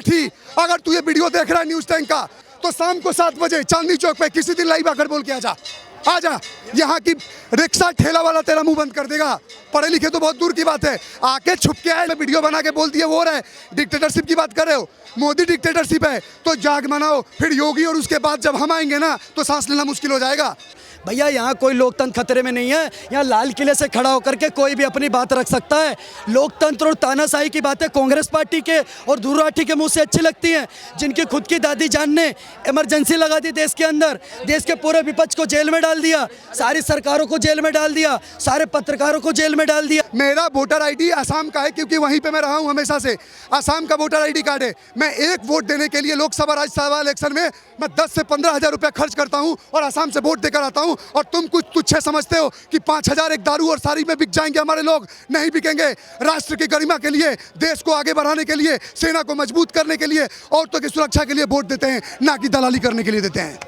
राठी, अगर तू ये वीडियो देख रहा है न्यूज़ टैंक का, तो शाम को 7 बजे चांदनी चौक पे किसी दिन लाइव आकर बोल के आ जा। यहाँ की रिक्शा ठेला वाला तेरा मुंह बंद कर देगा। पढ़े लिखे तो बहुत दूर की बात है, आके छुप के आए वीडियो बना के बोल दिए वो रहे। डिक्टेटरशिप की बात कर रहे हो, मोदी डिक्टेटरशिप है तो जाग मनाओ, फिर योगी और उसके बाद जब हम आएंगे ना तो सांस लेना मुश्किल हो जाएगा। भैया यहाँ कोई लोकतंत्र खतरे में नहीं है। यहाँ लाल किले से खड़ा होकर के कोई भी अपनी बात रख सकता है। लोकतंत्र और तानाशाही की बातें कांग्रेस पार्टी के और ध्रुव राठी के मुंह से अच्छी लगती हैं, जिनकी खुद की दादी जान ने इमरजेंसी लगा दी देश के अंदर, देश के पूरे विपक्ष को जेल में डाल दिया, सारी सरकारों को जेल में डाल दिया, सारे पत्रकारों को जेल में डाल दिया। मेरा वोटर आईडी आसाम का है क्योंकि वहीं पे मैं रहा हूं हमेशा से। आसाम का वोटर आईडी कार्ड है। मैं एक वोट देने के लिए लोकसभा राज्यसभा इलेक्शन में मैं 10 से 15 हज़ार रुपया खर्च करता हूं और आसाम से वोट देकर आता हूं। और तुम कुछ तुच्छ समझते हो कि 5,000 एक दारू और साड़ी में बिक जाएंगे हमारे लोग। नहीं बिकेंगे। राष्ट्र की गरिमा के लिए, देश को आगे बढ़ाने के लिए, सेना को मजबूत करने के लिए, औरतों की सुरक्षा के लिए वोट देते हैं, ना कि दलाली करने के लिए देते हैं।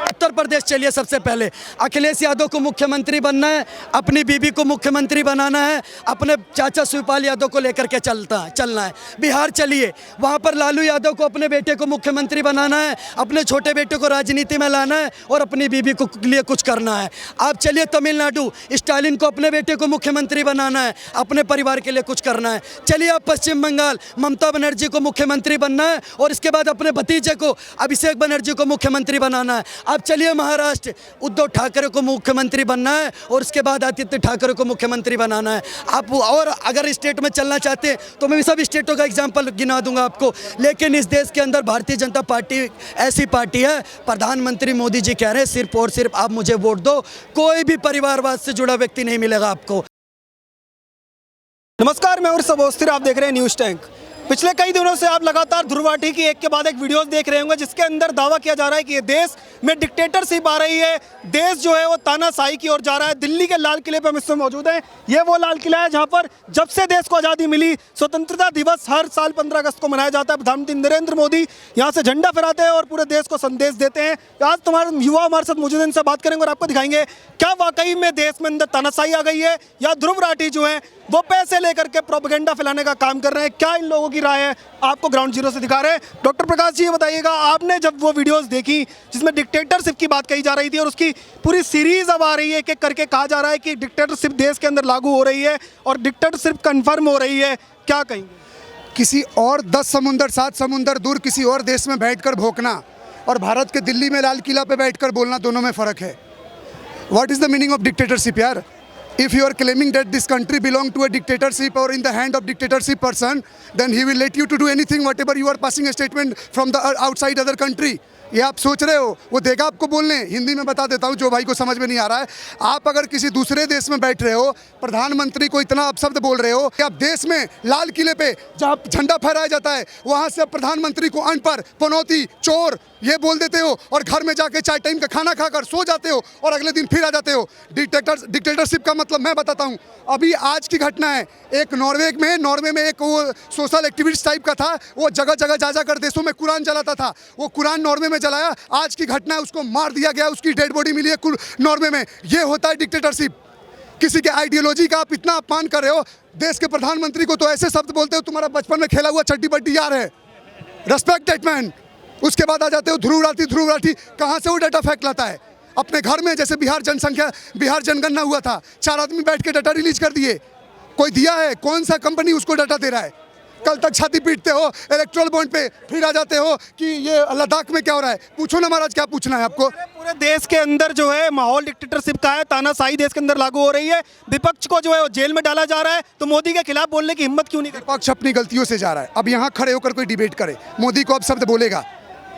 उत्तर प्रदेश चलिए, सबसे पहले अखिलेश यादव को मुख्यमंत्री बनना है, अपनी बीबी को मुख्यमंत्री बनाना है, अपने चाचा शिवपाल यादव को लेकर के चलना है। बिहार चलिए, वहाँ पर लालू यादव को अपने बेटे को मुख्यमंत्री बनाना है, अपने छोटे बेटे को राजनीति में लाना है और अपनी बीबी को लिए कुछ करना है। आप चलिए तमिलनाडु, स्टालिन को अपने बेटे को मुख्यमंत्री बनाना है, अपने परिवार के लिए कुछ करना है। चलिए आप पश्चिम बंगाल, ममता बनर्जी को मुख्यमंत्री बनना है और इसके बाद अपने भतीजे को अभिषेक बनर्जी को मुख्यमंत्री बनाना है। आप चलिए महाराष्ट्र, उद्धव ठाकरे को मुख्यमंत्री बनना है और उसके बाद आदित्य ठाकरे को मुख्यमंत्री बनाना है। आप और अगर स्टेट में चलना चाहते हैं तो मैं सब स्टेटों का एग्जांपल गिना दूंगा आपको, लेकिन इस देश के अंदर भारतीय जनता पार्टी ऐसी पार्टी है, प्रधानमंत्री मोदी जी कह रहे हैं सिर्फ और सिर्फ आप मुझे वोट दो, कोई भी परिवारवाद से जुड़ा व्यक्ति नहीं मिलेगा आपको। नमस्कार, मैं हूं अवस्थी, आप देख रहे हैं न्यूज़ टैंक। पिछले कई दिनों से आप लगातार ध्रुव राठी की एक के बाद एक वीडियोस देख रहे होंगे, जिसके अंदर दावा किया जा रहा है कि ये देश में डिक्टेटरशिप आ रही है, देश जो है वो तानाशाही की ओर जा रहा है। दिल्ली के लाल किले पर हम इस समय मौजूद हैं। ये वो लाल किला है जहां पर जब से देश को आज़ादी मिली, स्वतंत्रता दिवस हर साल 15 अगस्त को मनाया जाता है। प्रधानमंत्री नरेंद्र मोदी यहाँ से झंडा फहराते हैं और पूरे देश को संदेश देते हैं। आज तुम्हारे युवा हमारे साथ मौजूद हैं, इनसे बात करेंगे और आपको दिखाएंगे क्या वाकई में देश में अंदर तानाशाही आ गई है या ध्रुव राठी जो है वो पैसे लेकर के प्रोपेगेंडा फैलाने का काम कर रहे हैं। क्या इन लोगों की राय है, आपको ग्राउंड जीरो से दिखा रहे हैं। डॉक्टर प्रकाश जी, ये बताइएगा, आपने जब वो वीडियोस देखी जिसमें डिक्टेटरशिप की बात कही जा रही थी और उसकी पूरी सीरीज अब आ रही है, एक-एक करके कहा जा रहा है कि डिक्टेटरशिप देश के अंदर लागू हो रही है और डिक्टेटरशिप कन्फर्म हो रही है, क्या कहेंगे? किसी और 10 समुंदर 7 समुंदर दूर किसी और देश में बैठकर भौंकना और भारत के दिल्ली में लाल किला पे बैठकर बोलना, दोनों में फ़र्क है। What is the meaning of dictatorship यार? If you are claiming that this country belong to a dictatorship or in the hand of dictatorship person, then he will let you to do anything, whatever you are passing a statement from the outside other country. ये आप सोच रहे हो, वो देगा आपको बोलने। हिंदी में बता देता हूँ जो भाई को समझ में नहीं आ रहा है। आप अगर किसी दूसरे देश में बैठ रहे हो, प्रधानमंत्री को इतना अपशब्द बोल रहे हो कि आप देश में लाल किले पे जहाँ झंडा फहराया जाता है वहाँ से आप प्रधानमंत्री को अनपढ़, पनौती, चोर ये बोल देते हो और घर में जाके 4 टाइम का खाना खाकर सो जाते हो और अगले दिन फिर आ जाते हो। डिक्टेटरशिप का मतलब मैं बताता हूँ। अभी आज की घटना है, एक नॉर्वे में एक वो सोशल एक्टिविस्ट टाइप का था, वो जगह जगह जा कर देशों में कुरान जलाता था। वो कुरान नॉर्वे में जलाया। आज की घटना है, उसको मार दिया गया, उसकी डेड बॉडी मिली है नॉर्वे में। ये होता है डिक्टेटरशिप। किसी के आइडियोलॉजी का आप इतना अपमान कर रहे हो। देश के प्रधानमंत्री को तो ऐसे शब्द बोलते हो, तुम्हारा बचपन में खेला हुआ चड्डी बड्डी यार है। Respect that man. उसके बाद आ जाते हो ध्रुव राठी कहाँ से वो डाटा फैक्ट लाता है? अपने घर में, जैसे बिहार जनगणना हुआ था, 4 आदमी बैठ के डाटा रिलीज कर दिए। कोई दिया है? कौन सा कंपनी उसको डाटा दे रहा है? कल तक छाती पीटते हो इलेक्ट्रल बॉन्ड पे, फिर आ जाते हो कि ये लद्दाख में क्या हो रहा है। पूछो ना महाराज, क्या पूछना है आपको? पूरे देश के अंदर जो है माहौल डिक्टेटरशिप का है, तानाशाही देश के अंदर लागू हो रही है। विपक्ष को जो है वो जेल में डाला जा रहा है, तो मोदी के खिलाफ बोलने की हिम्मत क्यों नहीं करता? विपक्ष अपनी गलतियों से जा रहा है। अब यहाँ खड़े होकर कोई डिबेट करे, मोदी को अब शब्द बोलेगा,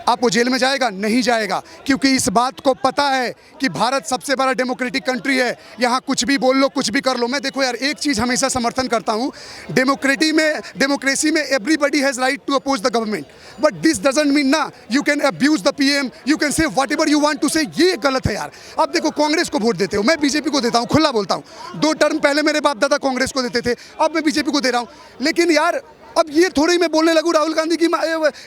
आप वो जेल में जाएगा? नहीं जाएगा, क्योंकि इस बात को पता है कि भारत सबसे बड़ा डेमोक्रेटिक कंट्री है। यहाँ कुछ भी बोल लो, कुछ भी कर लो। मैं देखो यार, एक चीज़ हमेशा समर्थन करता हूँ, डेमोक्रेसी में everybody has right to oppose the government, but this doesn't mean ना you can abuse the PM, you can say whatever you want to say. ये गलत है यार। अब देखो, कांग्रेस को वोट देते हो, मैं बीजेपी को देता हूँ, खुला बोलता हूँ। 2 टर्म पहले मेरे बाप दादा कांग्रेस को देते थे, अब मैं बीजेपी को दे रहा हूँ। लेकिन यार अब ये थोड़ी मैं बोलने लगूँ राहुल गांधी की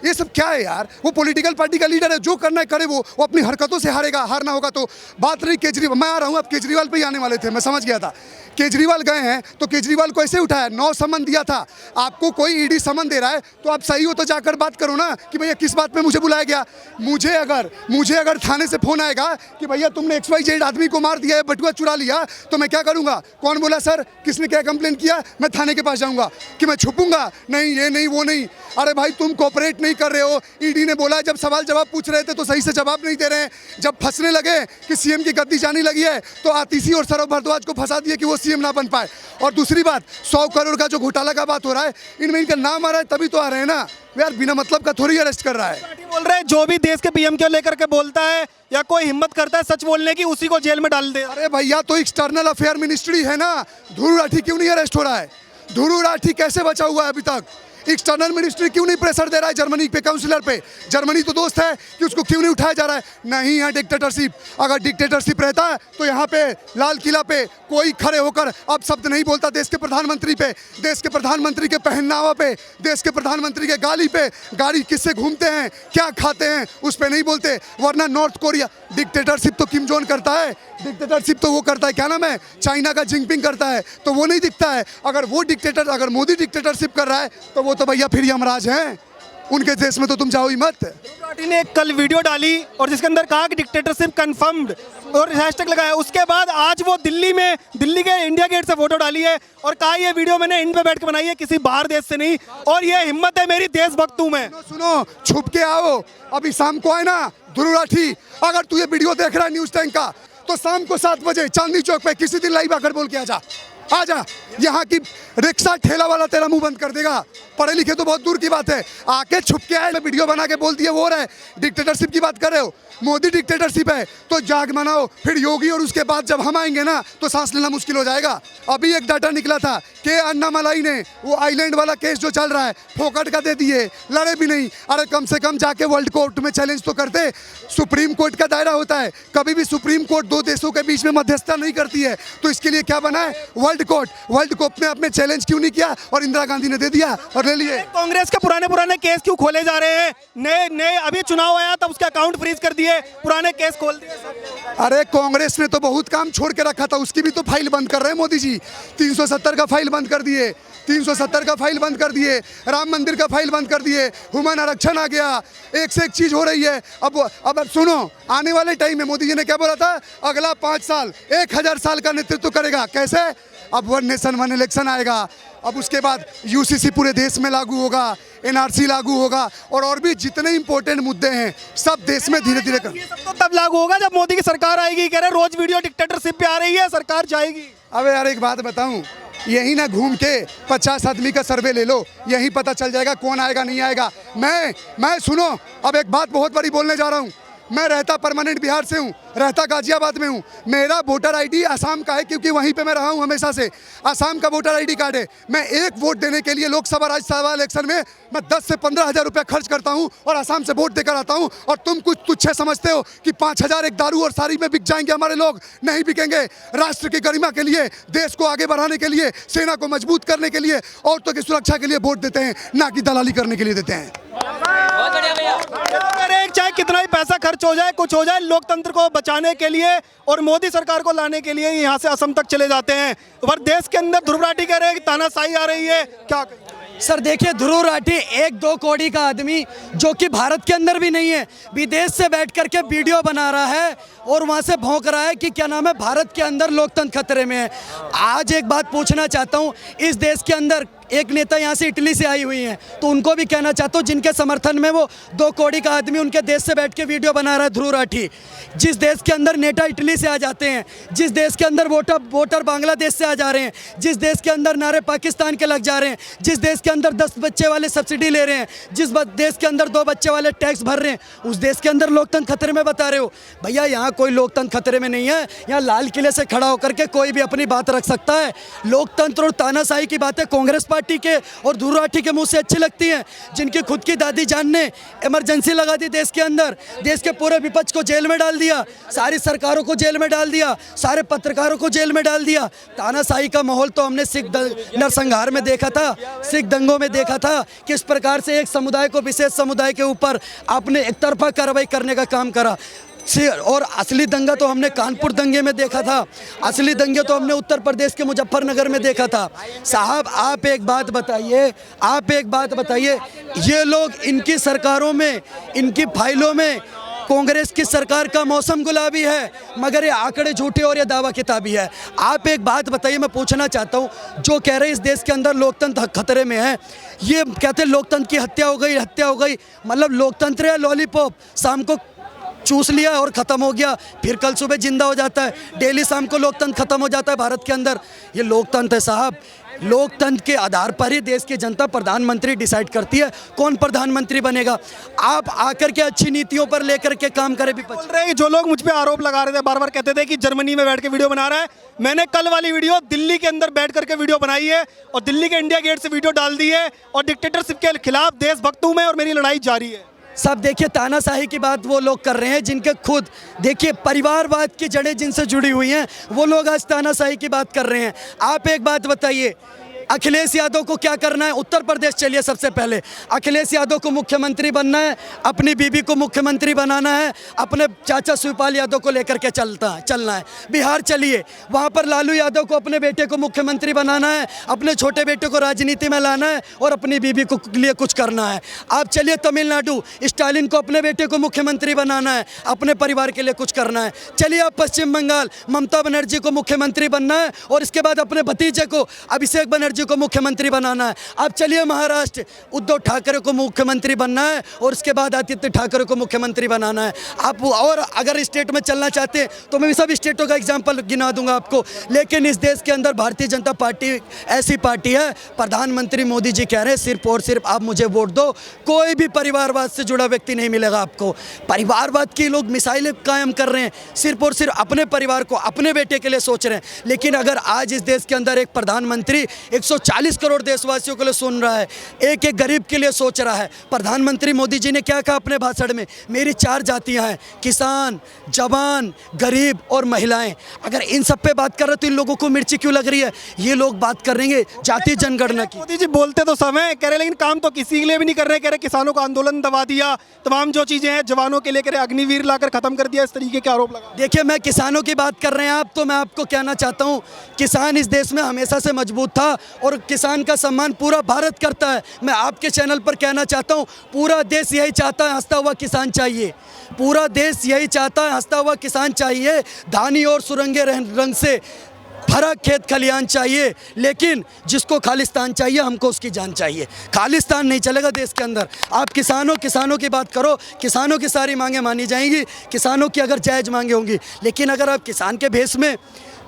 ये सब क्या है यार? वो पॉलिटिकल पार्टी का लीडर है, जो करना है करे। वो अपनी हरकतों से हारेगा, हारना होगा तो। बात रही केजरीवाल, मैं आ रहा हूँ, अब केजरीवाल पे ही आने वाले थे, मैं समझ गया था। केजरीवाल गए हैं तो केजरीवाल को ऐसे उठाया, 9 समन दिया था। आपको कोई ईडी समन दे रहा है तो आप सही हो तो जाकर बात करो ना कि भैया किस बात में मुझे बुलाया गया। मुझे अगर थाने से फोन आएगा कि भैया तुमने XYZ आदमी को मार दिया है, बटुआ चुरा लिया, तो मैं क्या करूंगा? कौन बोला सर, किसने क्या कंप्लेन किया? मैं थाने के पास जाऊंगा कि मैं छुपूंगा? नहीं, ये नहीं, वो नहीं। अरे भाई तुम कोऑपरेट नहीं कर रहे हो। ईडी ने बोला जब सवाल जवाब पूछ रहे थे तो सही से जवाब नहीं दे रहे हैं। जब फंसने लगे कि सीएम की गद्दी जाने लगी है तो आतिशी और सौरभ भारद्वाज को फंसा दिया कि वो सीएम ना बन पाए। और दूसरी बात, 100 करोड़ का जो घोटाला का बात हो रहा है, इनमें इनका नाम आ रहा है तभी तो आ रहे हैं ना यार, बिना मतलब का थोड़ी अरेस्ट कर रहा है। बोल रहे हैं जो भी देश के पीएम को लेकर के बोलता है या कोई हिम्मत करता है सच बोलने की, उसी को जेल में डाल दे। अरे भैया तो एक्सटर्नल अफेयर मिनिस्ट्री है ना, ध्रुव राठी क्यों नहीं अरेस्ट हो रहा है? ध्रुव राठी कैसे बचा हुआ है अभी तक? एक्सटर्नल मिनिस्ट्री क्यों नहीं प्रेशर दे रहा है जर्मनी पे, काउंसिलर पे? जर्मनी तो दोस्त है कि उसको क्यों नहीं उठाया जा रहा है? नहीं है डिक्टेटरशिप। अगर डिक्टेटरशिप रहता है तो यहाँ पे लाल किला पे कोई खड़े होकर अब शब्द नहीं बोलता देश के प्रधानमंत्री पे, देश के प्रधानमंत्री के पहनावा पे, देश के प्रधानमंत्री के गाड़ी पे, गाड़ी किससे घूमते हैं, क्या खाते हैं, उस पर नहीं बोलते। वरना नॉर्थ कोरिया, डिक्टेटरशिप तो किम जोन करता है, डिक्टेटरशिप तो वो करता है, क्या नाम है, चाइना का जिनपिंग करता है, तो वो नहीं दिखता है। अगर मोदी डिक्टेटरशिप कर रहा है तो भैया फिर यमराज हैं, उनके देश में तो तुम जाओ ही मत। पार्टी ने कल वीडियो डाली और जिसके अंदर कहा कि डिक्टेटरशिप कंफर्म्ड और हैशटैग लगाया। उसके बाद आज वो दिल्ली के इंडिया गेट से फोटो डाली है और कहा ये वीडियो मैंने इंड पे बैठ के बनाई है, किसी बाहर देश से नहीं, और ये हिम्मत है मेरी देशभक्त हूं मैं। सुनो, छुप के आओ, अभी शाम को आए ना ध्रुव राठी। अगर तू ये वीडियो देख रहा है न्यूज टैंक का, तो शाम को 7 बजे चांदनी चौक पे किसी दिन लाइव आकर बोल के आजा। यहाँ की रिक्शा ठेला वाला तेरा मुंह बंद कर देगा। पढ़े लिखे तो बहुत दूर की बात है, आके छुप के आए, वीडियो बना के बोल दिए वो रहे। डिक्टेटरशिप की बात कर रहे हो, मोदी डिक्टेटरशिप है तो जाग मनाओ, फिर योगी, और उसके बाद जब हम आएंगे ना तो सांस लेना मुश्किल हो जाएगा। अभी एक डाटा निकला था कि अन्नामलाई ने वो आइलैंड वाला केस जो चल रहा है फोकट का दे दिए, लड़े भी नहीं। अरे कम से कम जाके वर्ल्ड कोर्ट में चैलेंज तो करते। सुप्रीम कोर्ट का दायरा होता है, कभी भी सुप्रीम कोर्ट 2 देशों के बीच में मध्यस्थता नहीं करती है, तो इसके लिए क्या बना है वर्ल्ड कोर्ट। वर्ल्ड कोर्ट ने अपने चैलेंज क्यों नहीं किया और इंदिरा गांधी ने दे दिया और ले लिए। कांग्रेस के पुराने केस क्यों खोले जा रहे हैं? नए अभी चुनाव आया तब उसका अकाउंट फ्रीज कर दिए, पुराने केस खोल दिए। अरे कांग्रेस ने तो बहुत काम छोड़ के रखा था, उसकी भी तो फाइल बंद कर रहे हैं मोदी जी। 370 का फाइल बंद कर दिए, 370 का फाइल बंद कर दिए, राम मंदिर का फाइल बंद कर दिए, ह्यूमन आरक्षण आ गया, एक से एक चीज हो रही है। अब सुनो, आने वाले टाइम में मोदी जी ने क्या बोला था, अगला 5 साल 1000 साल का नेतृत्व करेगा। कैसे? अब 1 नेशन 1 इलेक्शन आएगा, अब उसके बाद UCC पूरे देश में लागू होगा, NRC लागू होगा, और भी जितने इंपॉर्टेंट मुद्दे हैं सब देश में धीरे धीरे कर। ये सब तो तब लागू होगा जब मोदी की सरकार आएगी। कह रहे रोज वीडियो डिक्टेटरशिप पे आ रही है, सरकार जाएगी। अबे यार एक बात बताऊं, यही ना घूम के 50 आदमी का सर्वे ले लो, यही पता चल जाएगा कौन आएगा नहीं आएगा। मैं सुनो, अब एक बात बहुत बड़ी बोलने जा रहा हूँ। मैं रहता परमानेंट बिहार से हूँ, रहता गाजियाबाद में हूँ। मेरा वोटर ID आसाम का है क्योंकि वहीं पे मैं रहा हूँ हमेशा से। आसाम का वोटर ID कार्ड है। मैं एक वोट देने के लिए लोकसभा राज्यसभा इलेक्शन में मैं 10 से 15 हज़ार रुपया खर्च करता हूँ और आसाम से वोट देकर आता हूँ। और तुम कुछ तुच्छे समझते हो कि 5000 एक दारू और साड़ी में बिक जाएंगे हमारे लोग। नहीं बिकेंगे। राष्ट्र की गरिमा के लिए, देश को आगे बढ़ाने के लिए, सेना को मजबूत करने के लिए, औरतों की सुरक्षा के लिए वोट देते हैं, ना कि दलाली करने के लिए देते हैं। चाहे कितना ही पैसा खर्च हो जाए, कुछ हो जाए, लोकतंत्र को बचाने के लिए और मोदी सरकार को लाने के लिए यहाँ से असम तक चले जाते हैं। पर देश के अंदर ध्रुव राठी कह रहे हैं कि तानाशाही आ रही है, क्या? सर देखिए, ध्रुव राठी 1-2 कौड़ी का आदमी जो कि भारत के अंदर भी नहीं है, विदेश से बैठ करके वीडियो बना रहा है और वहाँ से भौंक रहा है कि क्या नाम है, भारत के अंदर लोकतंत्र खतरे में है। आज एक बात पूछना चाहता हूँ, इस देश के अंदर एक नेता यहाँ से इटली से आई हुई हैं, तो उनको भी कहना चाहता हूँ जिनके समर्थन में वो 2 कौड़ी का आदमी उनके देश से बैठ के वीडियो बना रहा है ध्रुव राठी। जिस देश के अंदर नेता इटली से आ जाते हैं, जिस देश के अंदर वोटर बांग्लादेश से आ जा रहे हैं, जिस देश के अंदर नारे पाकिस्तान के लग जा रहे हैं, जिस देश के अंदर 10 बच्चे वाले सब्सिडी ले रहे हैं, जिस देश के अंदर 2 बच्चे वाले टैक्स भर रहे हैं, उस देश के अंदर लोकतंत्र खतरे में बता रहे हो। भैया यहाँ कोई लोकतंत्र खतरे में नहीं है। यहाँ लाल किले से खड़ा होकर के कोई भी अपनी बात रख सकता है। लोकतंत्र और तानाशाही की बातें कांग्रेस पार्टी के और ध्रुव राठी के मुंह से अच्छी लगती हैं, जिनकी खुद की दादी जान ने इमरजेंसी लगा दी देश के अंदर, देश के पूरे विपक्ष को जेल में डाल दिया, सारी सरकारों को जेल में डाल दिया, सारे पत्रकारों को जेल में डाल दिया। तानाशाही का माहौल तो हमने सिख नरसंहार में देखा था, सिख दंगों में देखा था, किस प्रकार से एक समुदाय को विशेष समुदाय के ऊपर आपने एक तरफा कार्रवाई करने का काम करा। और असली दंगा तो हमने कानपुर दंगे में देखा था, असली दंगे तो हमने उत्तर प्रदेश के मुजफ्फरनगर में देखा था। साहब आप एक बात बताइए, ये लोग इनकी सरकारों में, इनकी फाइलों में कांग्रेस की सरकार का मौसम गुलाबी है, मगर ये आंकड़े झूठे और ये दावा किताबी है। आप एक बात बताइए, मैं पूछना चाहता हूँ, जो कह रहे हैं इस देश के अंदर लोकतंत्र खतरे में है, ये कहते हैं लोकतंत्र की हत्या हो गई, मतलब लोकतंत्र है लॉलीपॉप, शाम को चूस लिया और ख़त्म हो गया, फिर कल सुबह जिंदा हो जाता है, डेली शाम को लोकतंत्र ख़त्म हो जाता है भारत के अंदर। ये लोकतंत्र है साहब, लोकतंत्र के आधार पर ही देश की जनता प्रधानमंत्री डिसाइड करती है कौन प्रधानमंत्री बनेगा। आप आकर के अच्छी नीतियों पर लेकर के काम करें। बोल रहे हैं जो लोग मुझ पे आरोप लगा रहे थे, बार बार कहते थे कि जर्मनी में बैठ के वीडियो बना रहा है, मैंने कल वाली वीडियो दिल्ली के अंदर बैठ करके वीडियो बनाई है और दिल्ली के इंडिया गेट से वीडियो डाल दी है और डिक्टेटरशिप के खिलाफ देशभक्त हूं मैं और मेरी लड़ाई जारी है। सब देखिए, तानाशाही की बात वो लोग कर रहे हैं जिनके खुद देखिए परिवारवाद की जड़ें जिनसे जुड़ी हुई हैं, वो लोग आज तानाशाही की बात कर रहे हैं। आप एक बात बताइए, अखिलेश यादव को क्या करना है? उत्तर प्रदेश चलिए, सबसे पहले अखिलेश यादव को मुख्यमंत्री बनना है, अपनी बीबी को मुख्यमंत्री बनाना है, अपने चाचा शिवपाल यादव को लेकर के चलना है। बिहार चलिए, वहाँ पर लालू यादव को अपने बेटे को मुख्यमंत्री बनाना है, अपने छोटे बेटे को राजनीति में लाना है और अपनी बीबी को लिए कुछ करना है। आप चलिए तमिलनाडु, स्टालिन को अपने बेटे को मुख्यमंत्री बनाना है, अपने परिवार के लिए कुछ करना है। चलिए आप पश्चिम बंगाल, ममता बनर्जी को मुख्यमंत्री बनना है और इसके बाद अपने भतीजे को अभिषेक बनर्जी को मुख्यमंत्री बनाना है। अब चलिए महाराष्ट्र, उद्धव ठाकरे को मुख्यमंत्री बनना है और उसके बाद आदित्य ठाकरे को मुख्यमंत्री बनाना है। आप और अगर स्टेट में चलना चाहते हैं तो मैं भी सब स्टेटों का एग्जांपल गिना दूंगा आपको, लेकिन इस देश के अंदर भारतीय जनता पार्टी ऐसी पार्टी है, प्रधानमंत्री मोदी जी कह रहे हैं सिर्फ और सिर्फ आप मुझे वोट दो, कोई भी परिवारवाद से जुड़ा व्यक्ति नहीं मिलेगा आपको। परिवारवाद की लोग मिसाइलें कायम कर रहे हैं, सिर्फ और सिर्फ अपने परिवार को, अपने बेटे के लिए सोच रहे हैं। लेकिन अगर आज इस देश के अंदर एक प्रधानमंत्री 140 करोड़ देशवासियों के लिए सुन रहा है, एक एक गरीब के लिए सोच रहा है। प्रधानमंत्री मोदी जी ने क्या कहा अपने भाषण में? मेरी 4 जातियां हैं, किसान, जवान, गरीब और महिलाएं। अगर इन सब पे बात कर रहे तो इन लोगों को मिर्ची क्यों लग रही है? ये लोग बात कर रहे हैं जाति जनगणना की। मोदी जी बोलते तो समय कह रहे, लेकिन काम तो किसी के लिए भी नहीं कर रहे। कह रहे किसानों का आंदोलन दबा दिया, तमाम जो चीजें हैं जवानों के लिए कह रहे अग्निवीर लाकर खत्म कर दिया, इस तरीके के आरोप लगा। देखिए, मैं किसानों की बात कर रहे हैं आप, तो मैं आपको कहना चाहता हूँ किसान इस देश में हमेशा से मजबूत था और किसान का सम्मान पूरा भारत करता है। मैं आपके चैनल पर कहना चाहता हूँ, पूरा देश यही चाहता है, हंसता हुआ किसान चाहिए। पूरा देश यही चाहता है, हंसता हुआ किसान चाहिए। धानी और सुरंगे रंग से भरा खेत खलियान चाहिए, लेकिन जिसको खालिस्तान चाहिए, हमको उसकी जान चाहिए। खालिस्तान नहीं चलेगा देश के अंदर। आप किसानों की बात करो, किसानों की सारी मांगें मानी जाएंगी, किसानों की अगर जायज़ मांगे होंगी। लेकिन अगर आप किसान के भेष में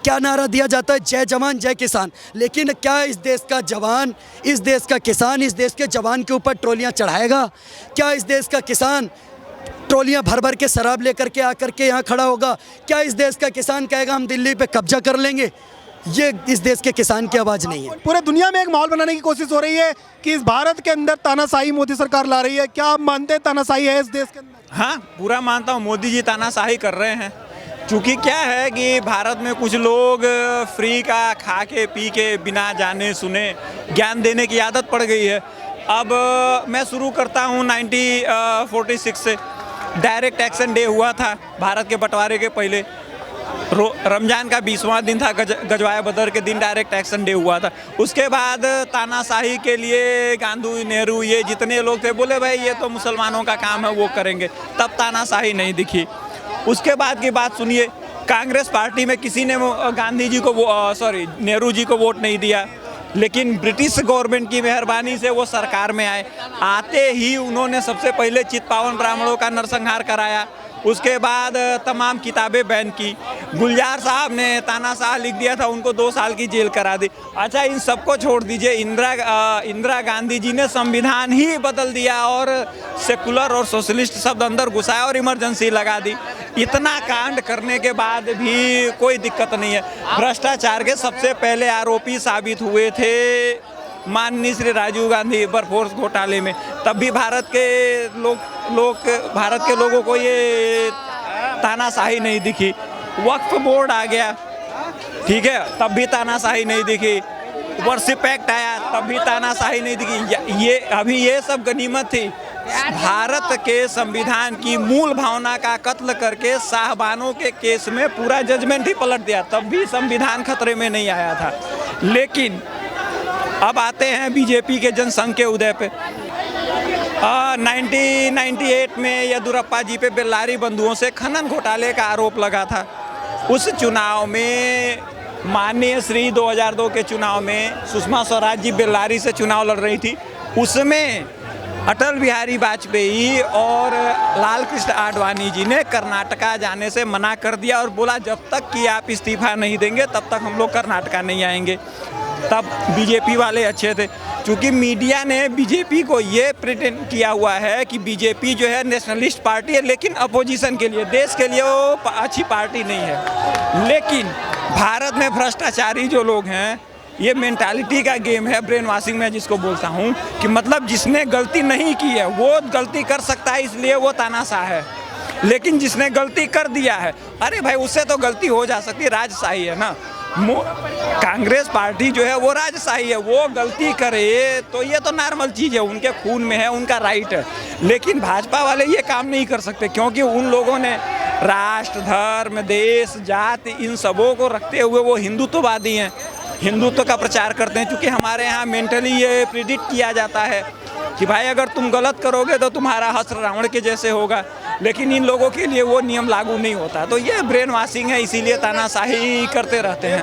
क्या नारा दिया जाता है? जय जवान जय किसान। लेकिन क्या इस देश का जवान, इस देश का किसान, इस देश के जवान के ऊपर ट्रॉलियाँ चढ़ाएगा? क्या इस देश का किसान ट्रॉलियाँ भर भर के शराब लेकर के आकर के यहाँ खड़ा होगा? क्या इस देश का किसान कहेगा हम दिल्ली पे कब्जा कर लेंगे? ये इस देश के किसान की आवाज़ नहीं है। पूरे दुनिया में एक माहौल बनाने की कोशिश हो रही है कि इस भारत के अंदर तानाशाही मोदी सरकार ला रही है। क्या आप मानते हैं तानाशाही है इस देश के अंदर? हाँ, पूरा मानता हूँ, मोदी जी तानाशाही कर रहे हैं। क्योंकि क्या है कि भारत में कुछ लोग फ्री का खा के पी के बिना जाने सुने ज्ञान देने की आदत पड़ गई है। अब मैं शुरू करता हूँ 1946 से। डायरेक्ट एक्शन डे हुआ था भारत के बंटवारे के पहले, रमजान का 20वां दिन था, गजवाया बदर के दिन डायरेक्ट एक्शन डे हुआ था। उसके बाद तानाशाही के लिए गांधी, नेहरू, ये जितने लोग थे बोले भाई ये तो मुसलमानों का काम है, वो करेंगे, तब तानाशाही नहीं दिखी। उसके बाद की बात सुनिए, कांग्रेस पार्टी में किसी ने गांधी जी को नेहरू जी को वोट नहीं दिया, लेकिन ब्रिटिश गवर्नमेंट की मेहरबानी से वो सरकार में आए। आते ही उन्होंने सबसे पहले चित्पावन ब्राह्मणों का नरसंहार कराया, उसके बाद तमाम किताबें बैन की। गुलजार साहब ने तानाशाह लिख दिया था, उनको 2 साल की जेल करा दी। अच्छा, इन सबको छोड़ दीजिए, इंदिरा गांधी जी ने संविधान ही बदल दिया और सेकुलर और सोशलिस्ट शब्द अंदर घुसाया और इमरजेंसी लगा दी। इतना कांड करने के बाद भी कोई दिक्कत नहीं है। भ्रष्टाचार के सबसे पहले आरोपी साबित हुए थे माननीय श्री राजीव गांधी बर्फोर्स घोटाले में, तब भी भारत के लोगों को ये तानाशाही नहीं दिखी। वक्फ बोर्ड आ गया, ठीक है, तब भी तानाशाही नहीं दिखी। वर्शिप एक्ट आया, तब भी तानाशाही नहीं दिखी। ये अभी ये सब गनीमत थी, भारत के संविधान की मूल भावना का कत्ल करके साहबानों के केस में पूरा जजमेंट ही पलट दिया, तब भी संविधान खतरे में नहीं आया था। लेकिन अब आते हैं बीजेपी के जनसंघ के उदय पे। 1998 में येदियुरप्पा जी पे बेल्लारी बंधुओं से खनन घोटाले का आरोप लगा था। उस चुनाव में माननीय श्री 2002 के चुनाव में सुषमा स्वराज जी बेल्लारी से चुनाव लड़ रही थी। उसमें अटल बिहारी वाजपेयी और लाल कृष्ण आडवाणी जी ने कर्नाटका जाने से मना कर दिया और बोला जब तक कि आप इस्तीफा नहीं देंगे तब तक हम लोग कर्नाटका नहीं आएंगे। तब बीजेपी वाले अच्छे थे, क्योंकि मीडिया ने बीजेपी को ये प्रिटेंड किया हुआ है कि बीजेपी जो है नेशनलिस्ट पार्टी है, लेकिन अपोजिशन के लिए, देश के लिए वो अच्छी पार्टी नहीं है। लेकिन भारत में भ्रष्टाचारी जो लोग हैं, ये मेंटालिटी का गेम है, ब्रेन वॉशिंग में जिसको बोलता हूँ, कि मतलब जिसने गलती नहीं की है वो गलती कर सकता है, इसलिए वो तानाशाह है। लेकिन जिसने गलती कर दिया है, अरे भाई उससे तो गलती हो जा सकती है, राजशाही है ना। कांग्रेस पार्टी जो है वो राजशाही है, वो गलती करे तो ये तो नॉर्मल चीज़ है, उनके खून में है, उनका राइट है। लेकिन भाजपा वाले ये काम नहीं कर सकते, क्योंकि उन लोगों ने राष्ट्र, धर्म, देश, जाति इन सबों को रखते हुए वो हिंदुत्ववादी हैं, हिंदुत्व का प्रचार करते हैं। क्योंकि हमारे यहाँ मेंटली ये प्रिडिक्ट किया जाता है कि भाई अगर तुम गलत करोगे तो तुम्हारा हश्र रावण के जैसे होगा, लेकिन इन लोगों के लिए वो नियम लागू नहीं होता। तो ये ब्रेन वॉशिंग है, इसीलिए तानाशाही करते रहते हैं।